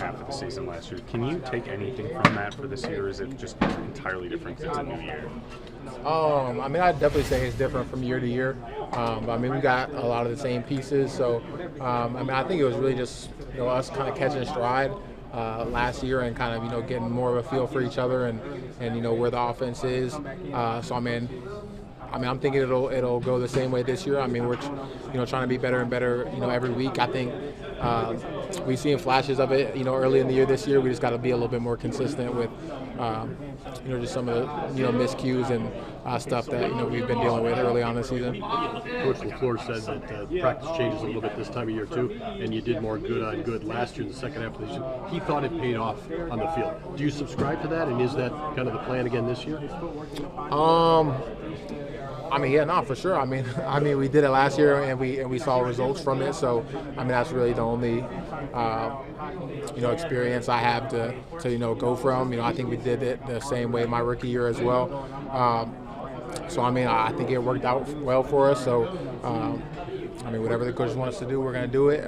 half of the season last year. Can you take anything from that for this year, or is it just entirely different because it's a new year? I mean, I'd definitely say it's different from year to year. I mean, we got a lot of the same pieces. So, I mean, I think it was really just us kind of catching stride last year and kind of getting more of a feel for each other and where the offense is. So I mean, I'm thinking it'll go the same way this year. I mean, we're trying to be better and better every week. I think we've seen flashes of it early in the year this year. We just got to be a little bit more consistent with just some of the miscues and stuff that we've been dealing with early on this season. Coach LaFleur said that practice changes a little bit this time of year too, and you did more good on good last year in the second half of the season. He thought it paid off on the field. Do you subscribe to that, and is that kind of the plan again this year? I mean, yeah, no, for sure. I mean, we did it last year, and we saw results from it. So, I mean, that's really the only, experience I have to go from. I think we did it the same way my rookie year as well. So, I mean, I think it worked out well for us. So, I mean, whatever the coaches want us to do, we're going to do it.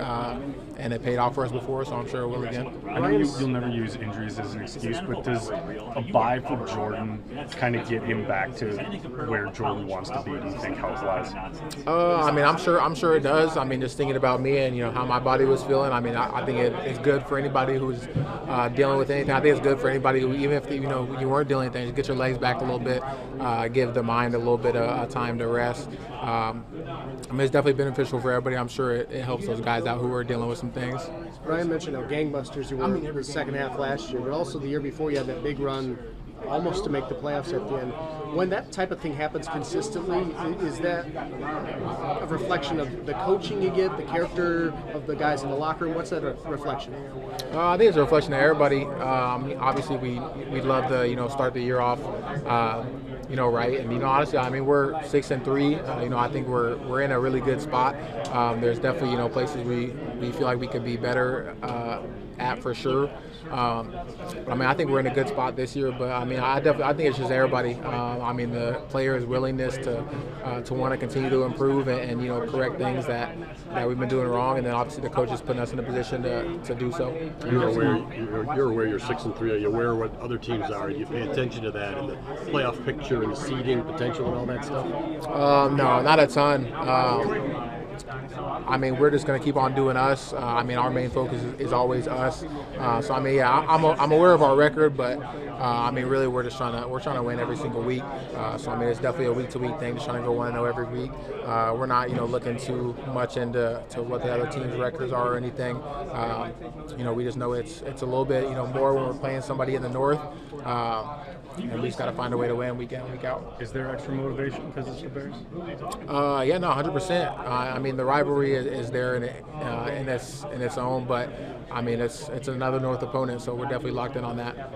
And it paid off for us before, so I'm sure it will again. I know you'll never use injuries as an excuse, but does a bye for Jordan kind of get him back to where Jordan wants to be, do you think, health-wise? I mean, I'm sure it does. I mean, just thinking about me and how my body was feeling. I mean, I think it's good for anybody who's dealing with anything. I think it's good for anybody who, even if you weren't dealing with anything, just get your legs back a little bit, give the mind a little bit of time to rest. I mean, it's definitely beneficial for everybody. I'm sure it helps those guys out who are dealing with some things. Ryan mentioned how gangbusters you were in the second half last year, but also the year before you had that big run almost to make the playoffs at the end. When that type of thing happens consistently, is that a reflection of the coaching you get, the character of the guys in the locker room? What's that a reflection of? I think it's a reflection of everybody. Obviously, we'd love to start the year off right. And honestly, I mean, we're 6-3. I think we're in a really good spot. There's definitely places we feel like we could be better at for sure. But I mean, I think we're in a good spot this year. But I mean, I think it's just everybody. I mean, the players' willingness to want to continue to improve and correct things that we've been doing wrong, and then obviously the coaches putting us in a position to do so. You're aware you're 6-3. Are you aware of what other teams are? Do you pay attention to that and the playoff picture and the seeding potential and all that stuff? No, not a ton. I mean, we're just going to keep on doing us. I mean, our main focus is always us. So I mean, yeah, I'm aware of our record, but I mean, really, we're trying to win every single week. So I mean, it's definitely a week-to-week thing, just trying to go 1-0 every week. We're not looking too much into what the other teams' records are or anything. We just know it's a little bit more when we're playing somebody in the North. And we just got to find a way to win week in, week out. Is there extra motivation because it's the Bears? Yeah, no, 100%. I mean, the rivalry is there in its own, but I mean, it's another North opponent, so we're definitely locked in on that.